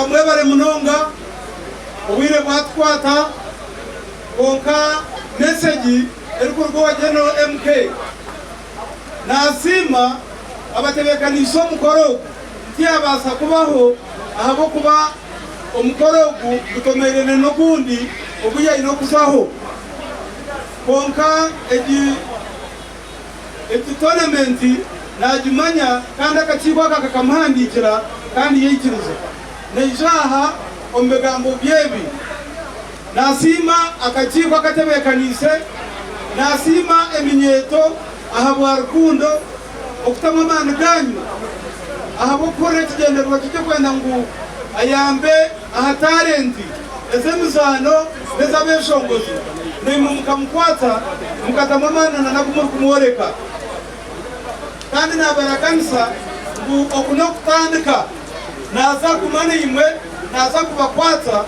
mwebare munonga ubwire bwatwata konka message erikurwa wajeno MK nasima abatebekanisha mukoro tiyabasa kubaho ahabo kuba omukoro gutomerene no kundi obuya ino kusaho konka eji tournament najimanya kandi akakibwa kakakamhandikira kandi yikiriza nejaha ombegambo byebi nasima akakibwa katebekanise nasima eminyeto ahabwa rukundo okutama amana ganyu ahabo kore kigenderwa kije kwenda ngu ayambe aha talenti ezemizano nezabeshongozi nimwe mukamukwata mukatama amana nagumur kumworeka kandi nabarakanisa ngu okuno kutandika naza kumana imwe naza kubakwata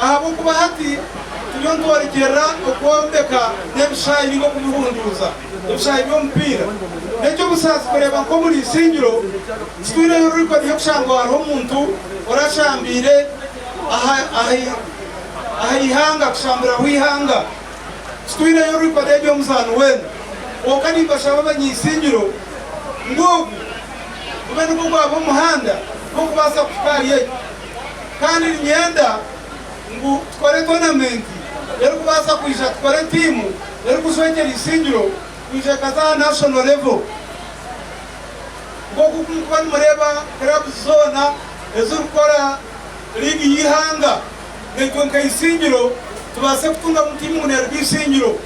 ahabo kuba hati tuyondorikera okwondeka nebishayi ngo kumuhunduza ebishayi by'omupira necyo busasi kureba ko muri Isingiro twire y'uriko ryo kushanga hariho umuntu orashambire ahihanga kushambira wihanga twire y'uriko ryo muzano wenda okani bashaba abanyisingiro ngo ubene ko gwabo muhanda ko kubasa kukariye kandi nyenda ngo tware tournament yari kubasa kuisha tware timu yari kuswekera Isingiro kuisha kaza national level ngo kukumukwana mureba club zona ezurukora ligi yihanga nkonka Isingiro tubase kutunga mutimu ne Isingiro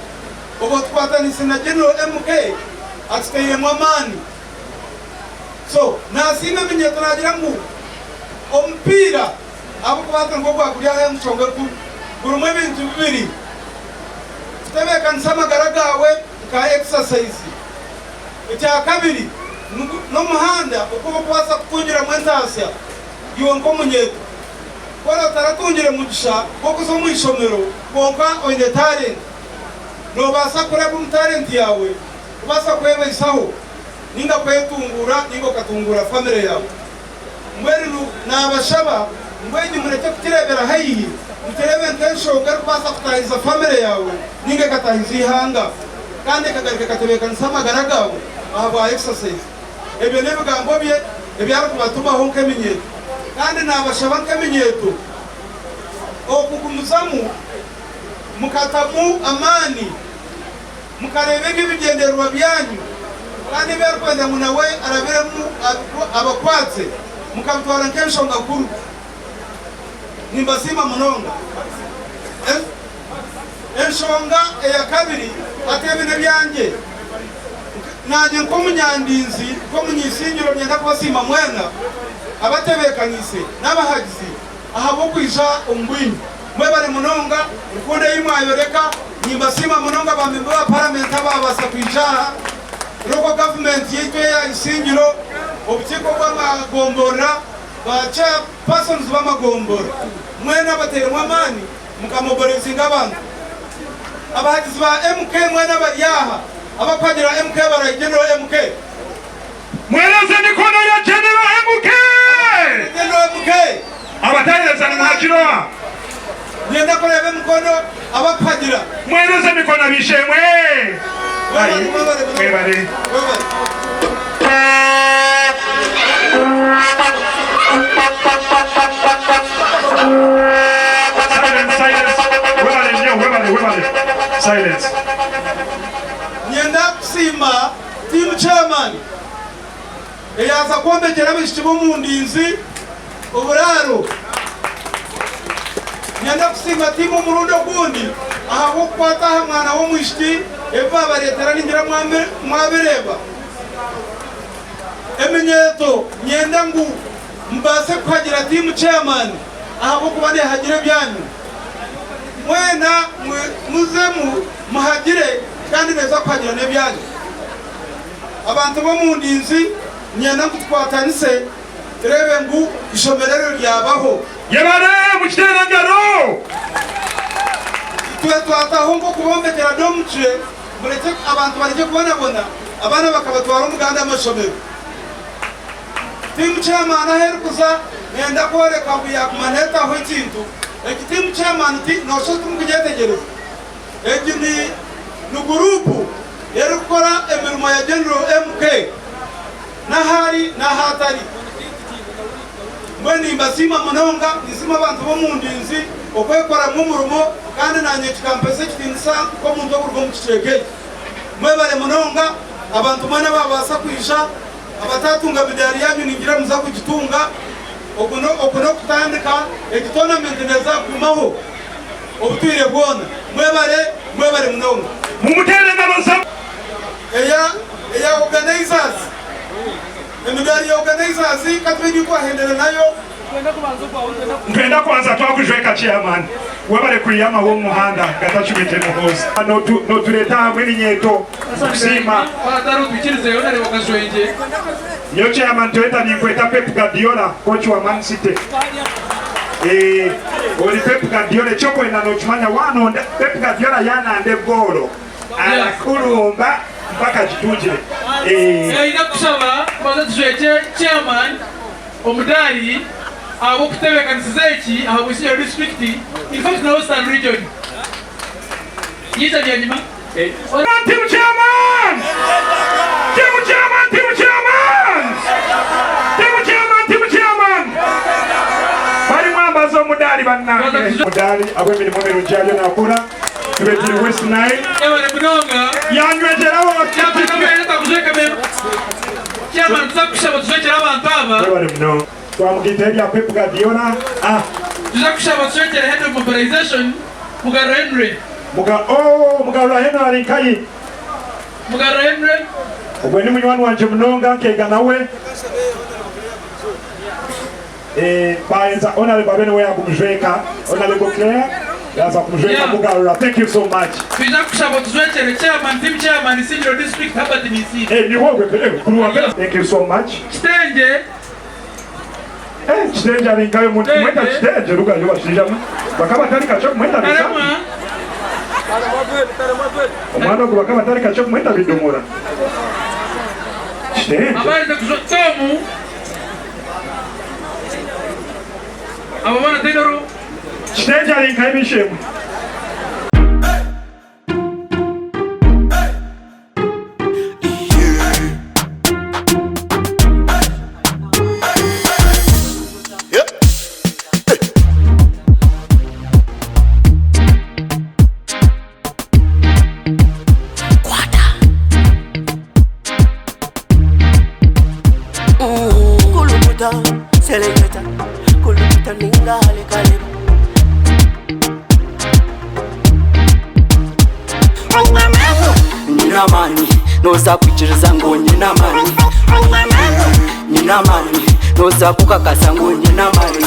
obo twatanise na General MK atikaye mwamani so nasime minye tunagira ngo ompira abo kubata ngo gwakurya ya mchonga kurumwe bintu bibiri tebeka nsama garagawe ka exercise icya kabiri no muhanda uko kwasa kutungira mwentasya yonko munyeto kora taratungira mugisha koko zo mwishomero konka oine talent no basa kureba talent yawe ubasa kweba isaho ninga kwetungura ningo katungura family yawe mwenu nabashaba mwenye mureke kukirebera hayi muterebe ntenshoga rubasa kutahiza family yawe ninga katahiza ihanga kandi kagarika katebeka nsama garagawe ahaba exercise ebyo nebigambo bye ebyara kubatubaho nkeminyeto kandi nabashaba nkeminyeto okugumuzamu mukatamu amani mukarebe ngibigenderwa byanyu kandi berkwenda munawe arabiremu abakwatse mukabitwara nk'enshonga kuru nimbasima munonga enshonga eya kabiri atebine byanjye nanje nko munyandinzi ko munyisingiro nyenda kubasima mwena abatebekanise n'abahagizi ahabo kwisha umbwinyi mwebare munonga ukunde yimwayoreka nimbasima munonga bamembe ba parliament ababasa kwisha local government yitwe ya Isingiro obutiko bw'amagombora bacha persons b'amagombora mwena batere mwamani mukamoborezinga abantu abahagizi ba MK mwena baryaha abapagira MK General MK mweleze mikono ya General MK abatayeza ntakiroa nyenda kurebe mikono abapagira mweleze mikono bishemwe mwebare silence nyenda kusima team chairman eyaza kwomekera bishibo mu ndinzi oburaro nyenda kusima team murundo gundi aho kwata mwana wo mwishiki eva baretera ningira mwabereba eminyeto nyenda ngu mbase kwagira team chairman aho kubane hagire byanyu mwena muzemu muhagire kandi neza kwagira nebyanyu abantu bo mu ndinzi nyenda kutwatanise rebe ngu ishomerero ryabaho yabare mu kiterangaro twataho ngo kubombekera domuje mureke abantu barije kubonabona abana bakabatwara umuganda amashomero timu chairman aherukuza nenda kwereka ngo yakumaneta aho ikintu ekitimu chairman ti nosho tumukugetegereza egi ni gurupu yari gukora emirimo ya General MK nahari nahatari mwene imbasima munonga nisima abantu bo mu ndinzi okwekora mu murumo kandi nanye kikampese kitinisa ko muntu okurwo mu kiceke mwebale munonga abantu mwana babasa kwisha abatatunga bidari yanyu ningira muza kugitunga okuno kutandika tournament neza kumaho obutwire bwona mwebale munonga mumutere nabaza eya organizers emidari ya organizers katwengi kwa hendele nayo ntwenda kwanza twakujweka chairman webale kuyama wo muhanda gatachumite Muhoozi no tuleta hamwe n'inyeto kusima bataro tukirize yonare bakashwenje yo chairman tweta ni kweta Pep Guardiola coach wa Man City oli Pep Guardiola choko ina no chumanya wano Pep Guardiola yana ande golo alakulumba mpaka kitujire ina kusaba baza tujweje chairman omudari abo kutebeka nsizeeki abo Isingiro district in fact na Western region yita byanyima team chairman bari mwambazo mudali bannange mudali abo emirimo mirungi nakora tubetiri West Nile yabale munonga yanywejerawo chairman zakushaba tujwekera abantu aba yabale munonga twamugitebya Pep Guardiola tuzakushaba tujwekera head of mobilization Mugaro Henry Mugaro Henry kai Mugaro Henry ogwe ni munywani wanje munonga nkega nawe baenza honorable babene we akumjweka honorable Claire yaza kumjweka Mugaro. Thank you so much. tuzakushaba tujwekera chairman team chairman Isingiro district hapa TBC ni wowe kuruwa. Thank you so much. Stenge Chitenja linkayo muntu mweta chitenja luga yuwa shijama bakaba tari kacho mweta bisa omwana ogu bakaba tari kacho mweta bidomora chitenja abaze kuzotomu abana tenoro chitenja linkayo bishemu Selecta, kuluta ninga hale kaleba. Nina mani, noza kuchiriza ngo nina mani. Nina mani, noza kukakasa ngo nina mani.